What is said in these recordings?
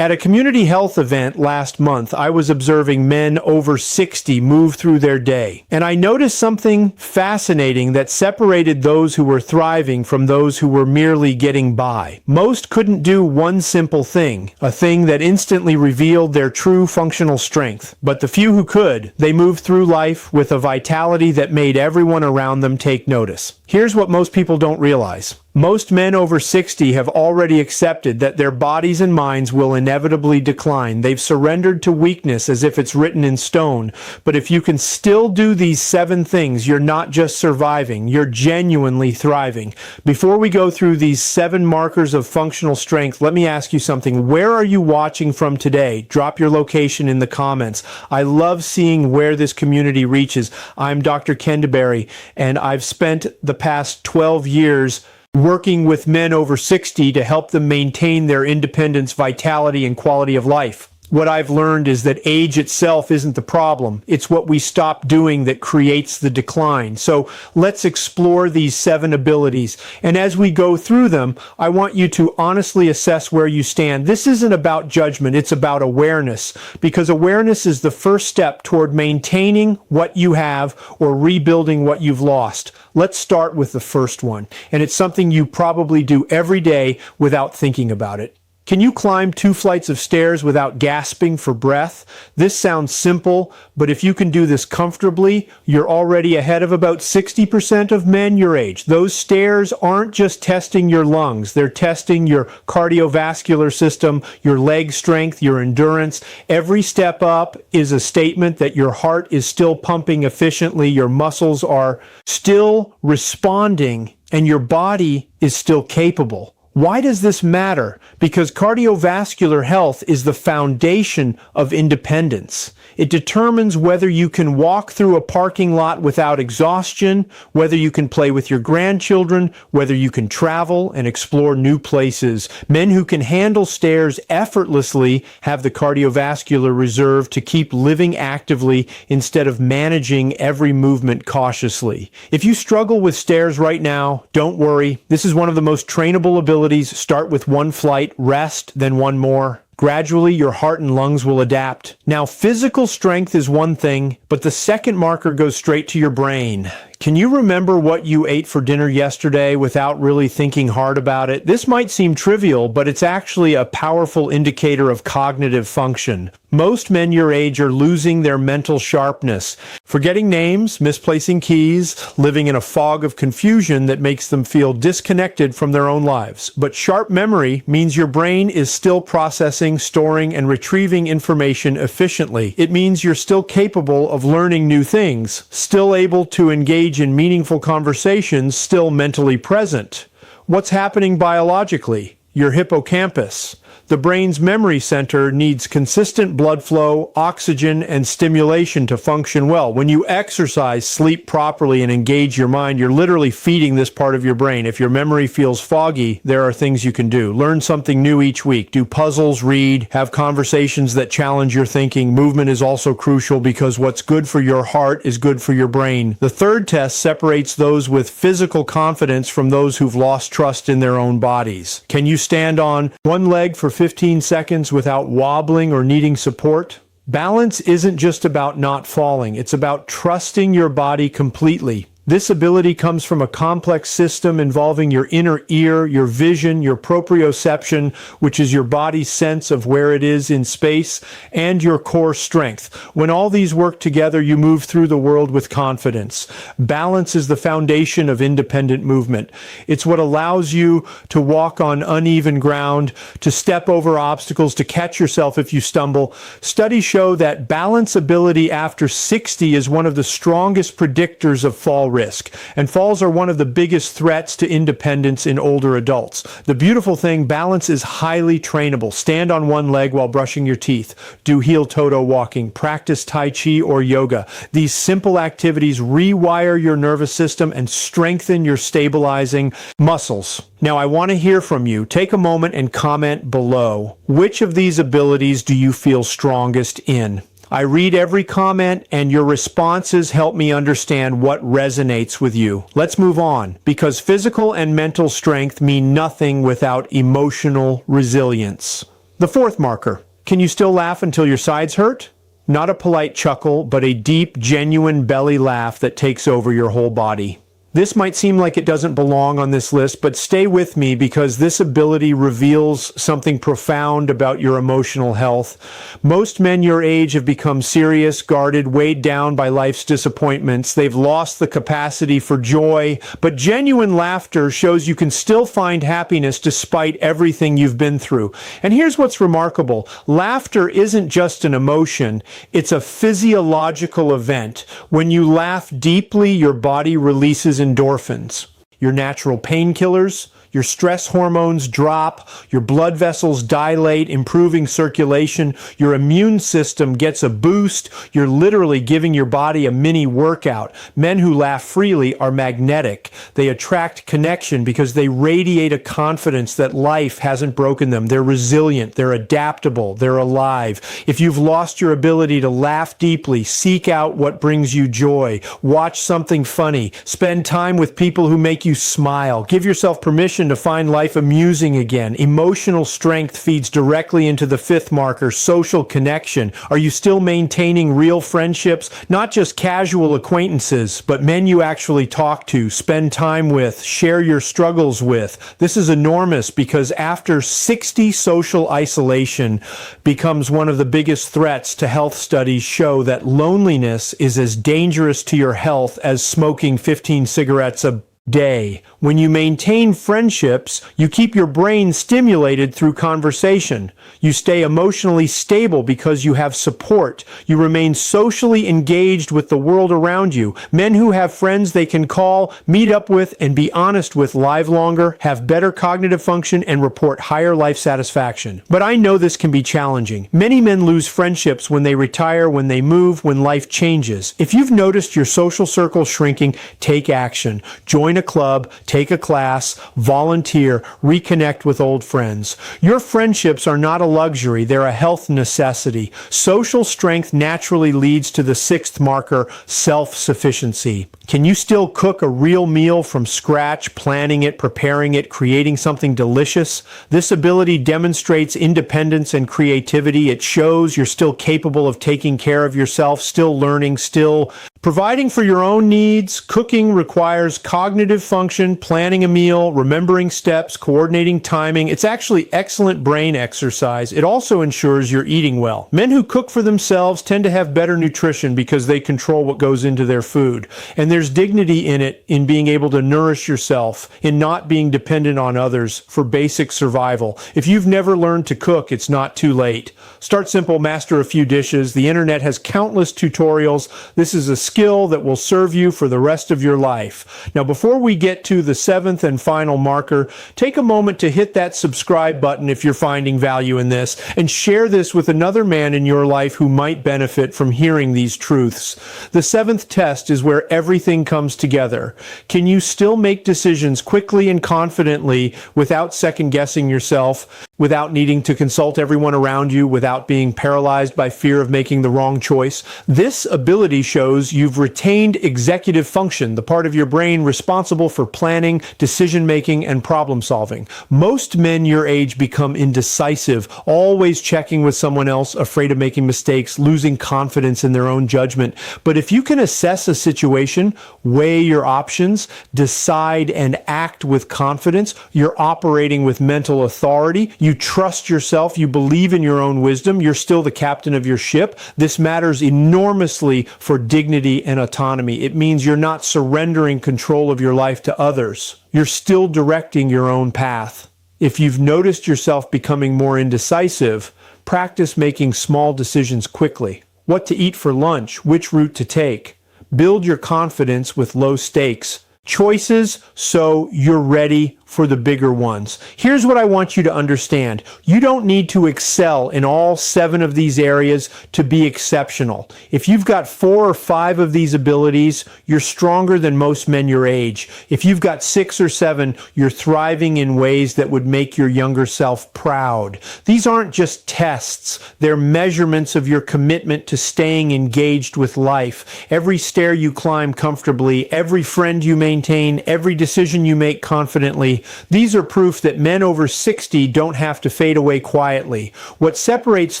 At a community health event last month, I was observing men over 60 move through their day, and I noticed something fascinating that separated those who were thriving from those who were merely getting by. Most couldn't do one simple thing, a thing that instantly revealed their true functional strength. But the few who could, they moved through life with a vitality that made everyone around them take notice. Here's what most people don't realize. Most men over 60 have already accepted that their bodies and minds will inevitably decline. They've surrendered to weakness as if it's written in stone. But if you can still do these 7 things, you're not just surviving, you're genuinely thriving. Before we go through these 7 markers of functional strength, let me ask you something. Where are you watching from today? Drop your location in the comments. I love seeing where this community reaches. I'm Dr. Kendaberry, and I've spent the past 12 years working with men over 60 to help them maintain their independence, vitality, and quality of life. What I've learned is that age itself isn't the problem. It's what we stop doing that creates the decline. So let's explore these 7 abilities. And as we go through them, I want you to honestly assess where you stand. This isn't about judgment. It's about awareness, because awareness is the first step toward maintaining what you have or rebuilding what you've lost. Let's start with the first one. And it's something you probably do every day without thinking about it. Can you climb 2 flights of stairs without gasping for breath? This sounds simple, but if you can do this comfortably, you're already ahead of about 60% of men your age. Those stairs aren't just testing your lungs, they're testing your cardiovascular system, your leg strength, your endurance. Every step up is a statement that your heart is still pumping efficiently, your muscles are still responding, and your body is still capable. Why does this matter? Because cardiovascular health is the foundation of independence. It determines whether you can walk through a parking lot without exhaustion, whether you can play with your grandchildren, whether you can travel and explore new places. Men who can handle stairs effortlessly have the cardiovascular reserve to keep living actively instead of managing every movement cautiously. If you struggle with stairs right now, don't worry. This is one of the most trainable abilities. Start with 1 flight, rest, then 1 more. Gradually, your heart and lungs will adapt. Now, physical strength is one thing, but the second marker goes straight to your brain. Can you remember what you ate for dinner yesterday without really thinking hard about it? This might seem trivial, but it's actually a powerful indicator of cognitive function. Most men your age are losing their mental sharpness, forgetting names, misplacing keys, living in a fog of confusion that makes them feel disconnected from their own lives. But sharp memory means your brain is still processing, storing, and retrieving information efficiently. It means you're still capable of learning new things, still able to engage in meaningful conversations, still mentally present. What's happening biologically? Your hippocampus. The brain's memory center needs consistent blood flow, oxygen, and stimulation to function well. When you exercise, sleep properly, and engage your mind, you're literally feeding this part of your brain. If your memory feels foggy, there are things you can do. Learn something new each week. Do puzzles, read, have conversations that challenge your thinking. Movement is also crucial because what's good for your heart is good for your brain. The third test separates those with physical confidence from those who've lost trust in their own bodies. Can you stand on one leg for 15 seconds without wobbling or needing support? Balance isn't just about not falling. It's about trusting your body completely. This ability comes from a complex system involving your inner ear, your vision, your proprioception, which is your body's sense of where it is in space, and your core strength. When all these work together, you move through the world with confidence. Balance is the foundation of independent movement. It's what allows you to walk on uneven ground, to step over obstacles, to catch yourself if you stumble. Studies show that balance ability after 60 is one of the strongest predictors of fall risk, and falls are one of the biggest threats to independence in older adults. The beautiful thing, balance is highly trainable. Stand on one leg while brushing your teeth. Do heel-toe walking. Practice Tai Chi or yoga. These simple activities rewire your nervous system and strengthen your stabilizing muscles. Now, I want to hear from you. Take a moment and comment below. Which of these abilities do you feel strongest in? I read every comment, and your responses help me understand what resonates with you. Let's move on, because physical and mental strength mean nothing without emotional resilience. The fourth marker. Can you still laugh until your sides hurt? Not a polite chuckle, but a deep, genuine belly laugh that takes over your whole body. This might seem like it doesn't belong on this list, but stay with me because this ability reveals something profound about your emotional health. Most men your age have become serious, guarded, weighed down by life's disappointments. They've lost the capacity for joy, but genuine laughter shows you can still find happiness despite everything you've been through. And here's what's remarkable. Laughter isn't just an emotion, it's a physiological event. When you laugh deeply, your body releases endorphins, your natural painkillers, your stress hormones drop, your blood vessels dilate, improving circulation, your immune system gets a boost, you're literally giving your body a mini workout. Men who laugh freely are magnetic. They attract connection because they radiate a confidence that life hasn't broken them. They're resilient, they're adaptable, they're alive. If you've lost your ability to laugh deeply, seek out what brings you joy. Watch something funny. Spend time with people who make you smile. Give yourself permission to find life amusing again. Emotional strength feeds directly into the fifth marker, social connection. Are you still maintaining real friendships? Not just casual acquaintances, but men you actually talk to, spend time with, share your struggles with. This is enormous because after 60, social isolation becomes one of the biggest threats to health. Studies show that loneliness is as dangerous to your health as smoking 15 cigarettes a day. When you maintain friendships, you keep your brain stimulated through conversation. You stay emotionally stable because you have support. You remain socially engaged with the world around you. Men who have friends they can call, meet up with, and be honest with live longer, have better cognitive function, and report higher life satisfaction. But I know this can be challenging. Many men lose friendships when they retire, when they move, when life changes. If you've noticed your social circle shrinking, take action. Join a club, take a class, volunteer, reconnect with old friends. Your friendships are not a luxury, they're a health necessity. Social strength naturally leads to the sixth marker, self-sufficiency. Can you still cook a real meal from scratch, planning it, preparing it, creating something delicious? This ability demonstrates independence and creativity. It shows you're still capable of taking care of yourself, still learning, still providing for your own needs. Cooking requires cognitive function, planning a meal, remembering steps, coordinating timing. It's actually excellent brain exercise. It also ensures you're eating well. Men who cook for themselves tend to have better nutrition because they control what goes into their food. And there's dignity in it, in being able to nourish yourself, in not being dependent on others for basic survival. If you've never learned to cook, it's not too late. Start simple, master a few dishes. The internet has countless tutorials. This is a skill that will serve you for the rest of your life. Now, before we get to the seventh and final marker, take a moment to hit that subscribe button if you're finding value in this, and share this with another man in your life who might benefit from hearing these truths. The seventh test is where everything comes together. Can you still make decisions quickly and confidently without second-guessing yourself, without needing to consult everyone around you, without being paralyzed by fear of making the wrong choice? This ability shows you've retained executive function, the part of your brain responsible for planning, decision-making, and problem-solving. Most men your age become indecisive, always checking with someone else, afraid of making mistakes, losing confidence in their own judgment. But if you can assess a situation, weigh your options, decide and act with confidence, you're operating with mental authority, you trust yourself, you believe in your own wisdom, you're still the captain of your ship. This matters enormously for dignity and autonomy. It means you're not surrendering control of your life to others. You're still directing your own path. If you've noticed yourself becoming more indecisive, practice making small decisions quickly. What to eat for lunch, which route to take. Build your confidence with low stakes. Choices so you're ready for the bigger ones. Here's what I want you to understand. You don't need to excel in all 7 of these areas to be exceptional. If you've got 4 or 5 of these abilities, you're stronger than most men your age. If you've got 6 or 7, you're thriving in ways that would make your younger self proud. These aren't just tests. They're measurements of your commitment to staying engaged with life. Every stair you climb comfortably, every friend you maintain, every decision you make confidently, me, these are proof that men over 60 don't have to fade away quietly. What separates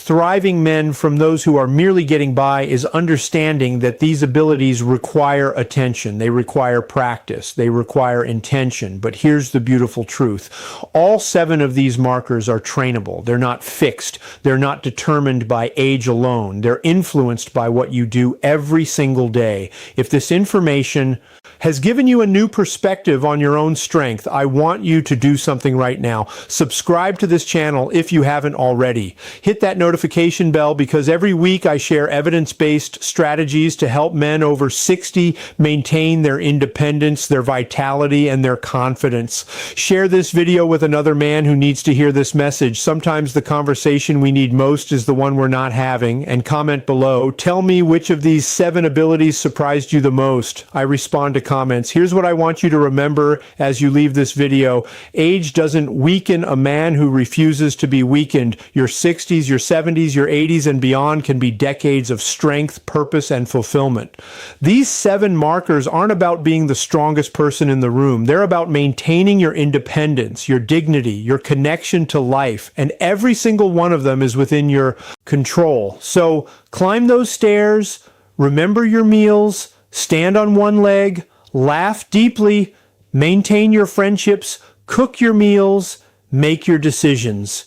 thriving men from those who are merely getting by is understanding that these abilities require attention. They require practice. They require intention. But here's the beautiful truth. All 7 of these markers are trainable. They're not fixed. They're not determined by age alone. They're influenced by what you do every single day. If this information has given you a new perspective on your own strength, I want you to do something right now. Subscribe to this channel if you haven't already. Hit that notification bell because every week I share evidence-based strategies to help men over 60 maintain their independence, their vitality, and their confidence. Share this video with another man who needs to hear this message. Sometimes the conversation we need most is the one we're not having. And comment below. Tell me which of these 7 abilities surprised you the most. I respond to comments. Here's what I want you to remember as you leave this video. Age doesn't weaken a man who refuses to be weakened. Your 60s, your 70s, your 80s, and beyond can be decades of strength, purpose, and fulfillment. These 7 markers aren't about being the strongest person in the room. They're about maintaining your independence, your dignity, your connection to life, and every single one of them is within your control. So climb those stairs, remember your meals, stand on one leg, laugh deeply, maintain your friendships, cook your meals, make your decisions.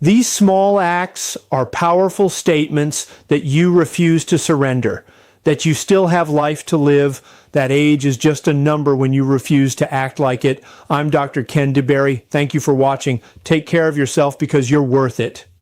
These small acts are powerful statements that you refuse to surrender, that you still have life to live, that age is just a number when you refuse to act like it. I'm Dr. Ken DeBerry. Thank you for watching. Take care of yourself because you're worth it.